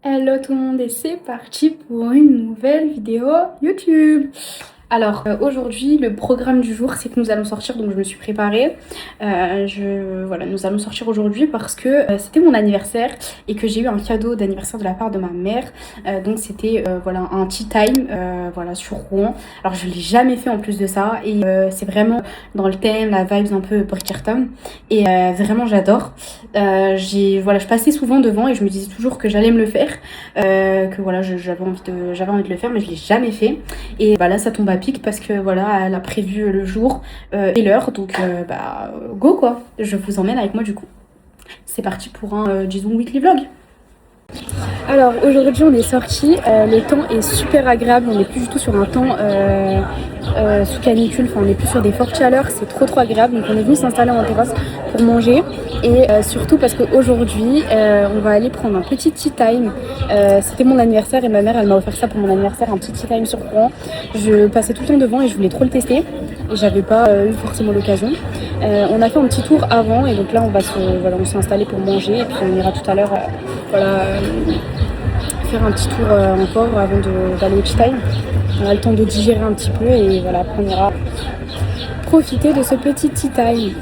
Hello tout le monde et c'est parti pour une nouvelle vidéo YouTube. Alors aujourd'hui le programme du jour c'est que nous allons sortir, donc je me suis préparée. Voilà, nous allons sortir aujourd'hui parce que c'était mon anniversaire et que j'ai eu un cadeau d'anniversaire de la part de ma mère. Donc c'était voilà, un tea time voilà, sur Rouen. Alors je l'ai jamais fait en plus de ça et c'est vraiment dans le thème, la vibes un peu Bridgerton et vraiment j'adore. Voilà, je passais souvent devant et je me disais toujours que j'allais me le faire, que voilà, j'avais envie de le faire mais je l'ai jamais fait. Et bah là, ça tombe à pic parce que voilà, elle a prévu le jour et l'heure. Donc, go quoi. Je vous emmène avec moi du coup. C'est parti pour un, disons, weekly vlog. Alors aujourd'hui on est sorti, le temps est super agréable, on n'est plus du tout sur un temps sous canicule, enfin on n'est plus sur des fortes chaleurs, c'est trop agréable, donc on est venu s'installer en terrasse pour manger et surtout parce qu'aujourd'hui on va aller prendre un petit tea time. C'était mon anniversaire et ma mère elle m'a offert ça pour mon anniversaire, un petit tea time sur Rouen. Je passais tout le temps devant et je voulais trop le tester et j'avais pas eu forcément l'occasion. On a fait un petit tour avant et donc là on s'est installé pour manger et puis on ira tout à l'heure faire un petit tour encore avant d'aller au tea time. On a le temps de digérer un petit peu et voilà, après on ira profiter de ce petit tea time.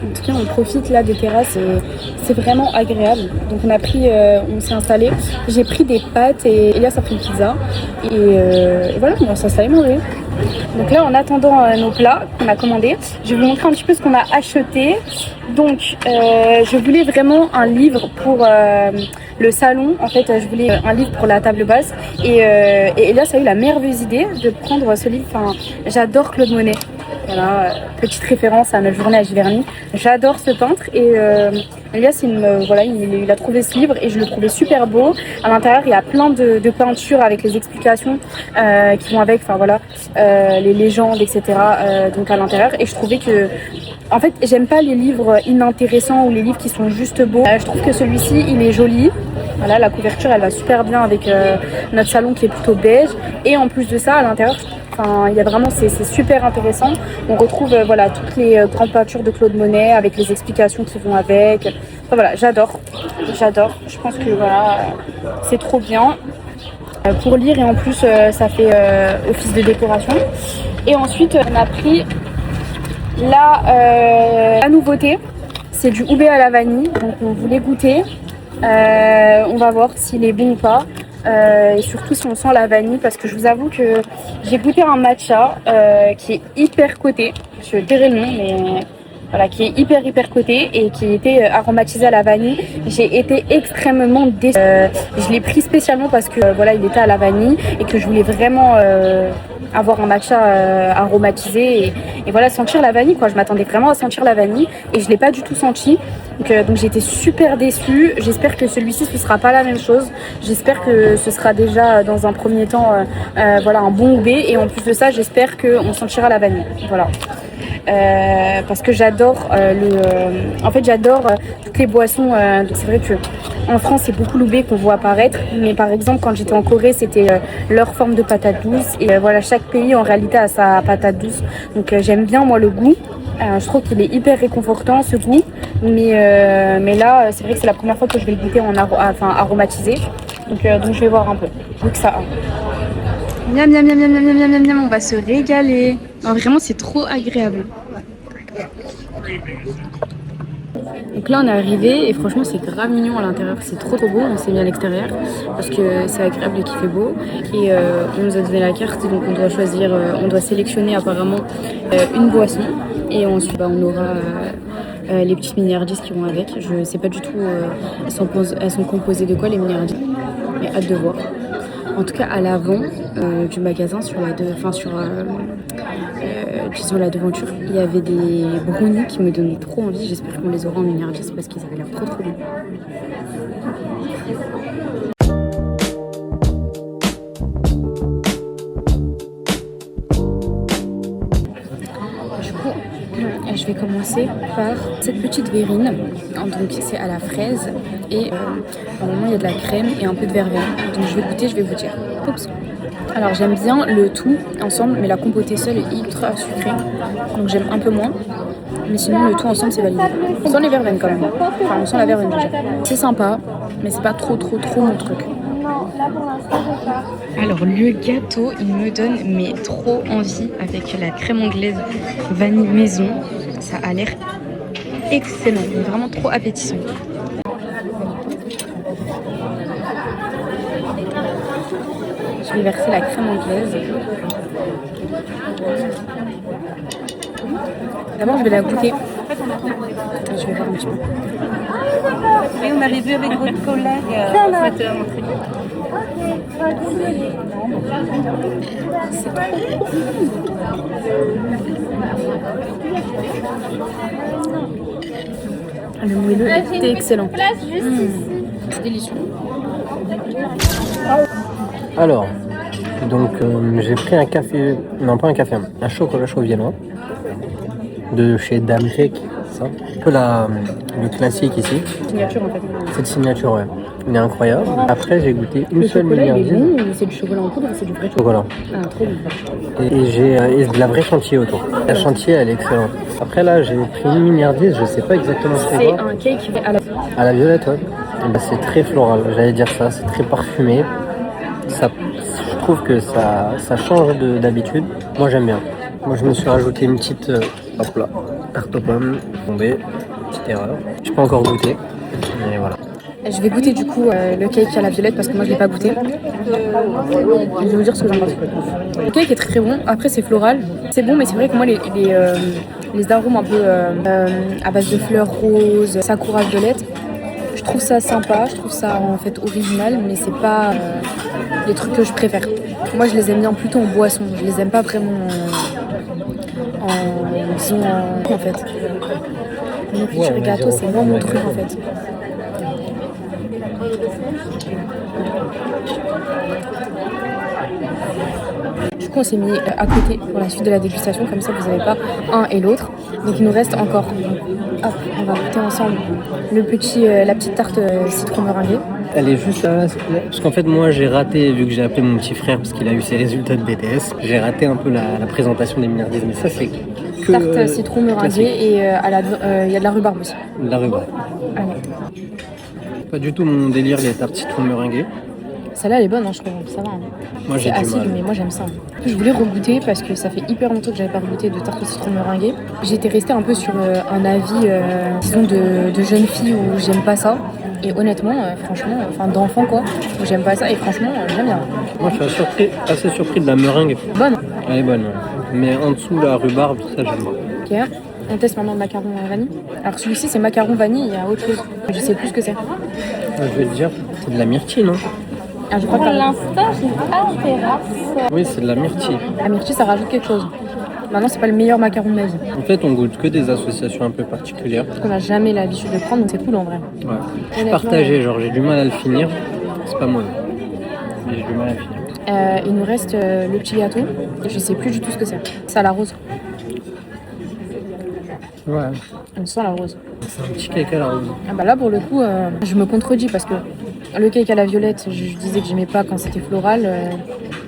En tout cas, on profite là des terrasses et c'est vraiment agréable. Donc on s'est installé. J'ai pris des pâtes et Elias a pris une pizza. Et voilà, on va s'installer manger. Donc là, en attendant nos plats qu'on a commandés, je vais vous montrer un petit peu ce qu'on a acheté. Donc, je voulais vraiment un livre pour le salon. En fait, je voulais un livre pour la table basse. Et Elias a eu la merveilleuse idée de prendre ce livre. Enfin, j'adore Claude Monet. Voilà, petite référence à notre journée à Giverny. J'adore ce peintre et Elias il a trouvé ce livre et je le trouvais super beau. À l'intérieur il y a plein de peintures avec les explications qui vont avec, enfin voilà, les légendes, etc. Donc à l'intérieur, et je trouvais que en fait j'aime pas les livres inintéressants ou les livres qui sont juste beaux. Je trouve que celui-ci il est joli. Voilà, la couverture elle va super bien avec notre salon qui est plutôt beige, et en plus de ça à l'intérieur, enfin, il y a vraiment, c'est super intéressant. On retrouve voilà, toutes les grandes peintures de Claude Monet avec les explications qui vont avec. Enfin, voilà, j'adore. Je pense que voilà, c'est trop bien pour lire et en plus ça fait office de décoration. Et ensuite on a pris la nouveauté, c'est du houbé à la vanille. Donc on voulait goûter. On va voir s'il est bon ou pas. Et surtout si on sent la vanille, parce que je vous avoue que j'ai goûté un matcha qui est hyper coté, je dirais le nom, mais voilà, qui est hyper coté et qui était aromatisé à la vanille. J'ai été extrêmement déçue. Je l'ai pris spécialement parce que voilà, il était à la vanille et que je voulais vraiment avoir un matcha aromatisé et voilà, sentir la vanille quoi. Je m'attendais vraiment à sentir la vanille et je l'ai pas du tout senti. Donc j'ai été super déçue. J'espère que celui-ci ce sera pas la même chose. J'espère que ce sera déjà dans un premier temps voilà, un bon houbé, et en plus de ça j'espère qu'on sentira la vanille. Voilà. Parce que j'adore en fait j'adore toutes les boissons. Donc c'est vrai que en France c'est beaucoup l'houbé qu'on voit apparaître, mais par exemple quand j'étais en Corée c'était leur forme de patate douce, et voilà, chaque pays en réalité a sa patate douce. Donc j'aime bien moi le goût. Je trouve qu'il est hyper réconfortant ce goût, mais là c'est vrai que c'est la première fois que je vais le goûter aromatisé. Donc je vais voir un peu. Donc ça. Miam miam miam miam miam miam miam miam, on va se régaler. Non, vraiment c'est trop agréable. Donc là on est arrivé et franchement c'est grave mignon à l'intérieur, c'est trop beau. On s'est mis à l'extérieur parce que c'est agréable et qu'il fait beau. Et on nous a donné la carte, donc on doit choisir, on doit sélectionner apparemment une boisson, et ensuite on aura les petites mini-hardis qui vont avec. Je sais pas du tout elles sont composées de quoi les mini-hardis, mais hâte de voir. En tout cas, à l'avant du magasin, disons la devanture, il y avait des brownies qui me donnaient trop envie. J'espère qu'on les aura en mini-hardis parce qu'ils avaient l'air trop bons. Du coup, je vais commencer par cette petite verrine. Donc c'est à la fraise et normalement il y a de la crème et un peu de verveine. Donc je vais goûter, je vais vous dire. Oups. Alors j'aime bien le tout ensemble, mais la compotée seule est ultra sucrée, donc j'aime un peu moins. Mais sinon le tout ensemble c'est validé. On sent les verveines quand même. Enfin on sent la verveine déjà. C'est sympa, mais c'est pas trop mon truc. Là pour l'instant, j'ai pas. Alors le gâteau, il me donne mais trop envie avec la crème anglaise vanille maison. Ça a l'air excellent, vraiment trop appétissant. Je vais verser la crème anglaise. D'abord, je vais la goûter. Je vais voir un petit peu. Et on avait vu avec votre collègue Le moelleux était excellent. C'est délicieux. Alors, donc j'ai pris un café, non pas un café, un chocolat chaud viennois de chez Dame Cake, ça. Un peu le classique ici. Signature en fait. Cette signature, ouais. Il est incroyable. Après, j'ai goûté une Le seule chocolat, il est milliardise. bon, c'est du chocolat en poudre ou c'est du vrai chocolat? Chocolat. Ah, trop bon. Et j'ai de la vraie chantilly autour. La chantilly, elle est excellente. Après, là, j'ai pris une milliardise, je sais pas exactement ce que C'est c'est. un cake à la... À la violette, ouais. Et bah, c'est très floral, j'allais dire ça. C'est très parfumé. Ça, je trouve que ça change d'habitude. Moi, j'aime bien. Moi, je me suis rajouté une petite hop là, tarte aux pommes, tombée, petite erreur. Je peux encore goûter, mais voilà. Je vais goûter du coup le cake à la violette parce que moi je l'ai pas goûté. Je vais vous dire ce que j'en pense. Le cake est très très bon. Après c'est floral, c'est bon, mais c'est vrai que moi les arômes un peu à base de fleurs roses, sakura violette, je trouve ça sympa, je trouve ça en fait original, mais c'est pas les trucs que je préfère. Moi je les aime bien plutôt en boisson, je les aime pas vraiment en fait. Nourriture et gâteau, c'est moins mon truc en fait. Du coup, on s'est mis à côté pour la suite de la dégustation, comme ça vous n'avez pas un et l'autre. Donc il nous reste encore, hop, on va goûter ensemble la petite tarte citron meringuée. Elle est juste là, parce qu'en fait moi j'ai raté, vu que j'ai appelé mon petit frère parce qu'il a eu ses résultats de BTS, j'ai raté un peu la présentation des milliardises, mais ça c'est que... Tarte citron meringuée et il y a de la rhubarbe aussi. De la rhubarbe. Allez. Pas du tout mon délire les tartes citron meringuées. Celle-là elle est bonne, hein, je trouve, ça va. Hein. Moi j'ai C'est du acide, mal. mais moi j'aime ça. Je voulais regoûter parce que ça fait hyper longtemps que j'avais pas regoûté de tarte au citron meringuée. J'étais restée un peu sur un avis, disons, de jeune fille où j'aime pas ça. Et honnêtement, franchement, enfin d'enfant quoi, où j'aime pas ça. Et franchement, j'aime bien. Moi je suis assez surpris de la meringue. Bonne. Elle est bonne, ouais. Mais en dessous la rhubarbe, ça j'aime pas. Ok. On teste maintenant le macaron vanille. Alors celui-ci c'est macaron vanille, il y a autre chose. Je sais plus ce que c'est. Je vais te dire, c'est de la myrtille, non? Ah, je crois que Pour l'instant, j'ai pas de terrasse. Oui, c'est de la myrtille. la myrtille ça rajoute quelque chose. Maintenant c'est pas le meilleur macaron de ma vie. En fait, on goûte que des associations un peu particulières. Parce qu'on n'a jamais l'habitude de prendre, donc c'est cool en vrai. Ouais. Je suis partagé, genre j'ai du mal à le finir. C'est pas moi. Mais j'ai du mal à le finir. Il nous reste le petit gâteau. Je sais plus du tout ce que c'est. C'est à la rose. Ouais. On sent la rose. C'est un petit cake à la rose. Ah bah là pour le coup, je me contredis parce que le cake à la violette, je disais que j'aimais pas quand c'était floral.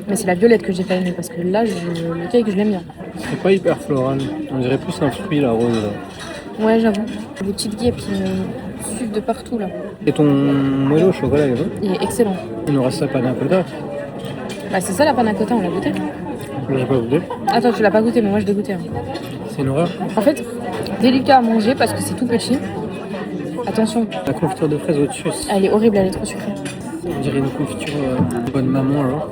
Mais c'est la violette que j'ai pas aimé parce que là, le cake je l'aime bien. C'est pas hyper floral. On dirait plus un fruit, la rose. Là. Ouais, j'avoue. Les petites guêpes qui me suivent de partout là. Et ton moelleux au chocolat, il est bon? Il est excellent. Il nous reste la panna cotta. Bah c'est ça la panna cotta, on l'a goûté. J'ai pas goûté. Attends, tu l'as pas goûté, mais moi je l'ai goûté. Hein. C'est une horreur. En fait, délicat à manger parce que c'est tout petit. Attention, La confiture de fraises au-dessus, elle est horrible, elle est trop sucrée. on dirait une confiture de bonne maman, genre.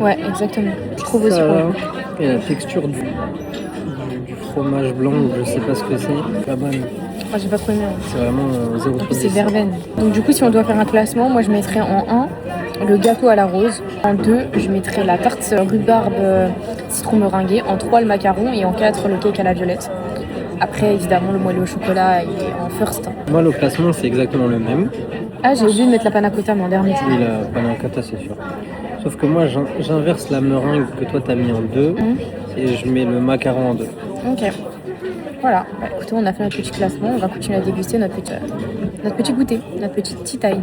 Ouais, exactement. Je trouve aussi Ça, pour le là, coup. et la texture du fromage blanc, je sais pas ce que c'est. Pas bonne. Moi j'ai pas trop aimé. Hein. C'est vraiment zéro En plus, c'est positif. verveine. Donc, du coup, si on doit faire un classement, moi je mettrais en 1 le gâteau à la rose. En 2, je mettrais la tarte rhubarbe citron meringuée. En 3, le macaron. Et en 4, le cake à la violette. Après, évidemment, le moelleux au chocolat il est en first. Moi, le classement, c'est exactement le même. Ah, j'ai oublié de mettre la panna cotta, mais en dernier. Oui, la panna cotta, c'est sûr. Sauf que moi, j'inverse la meringue que toi, t'as mis en 2 et je mets le macaron en 2. Ok. Voilà. Bah, écoutez, on a fait notre petit classement. On va continuer à déguster notre petit goûter, notre petite tea time.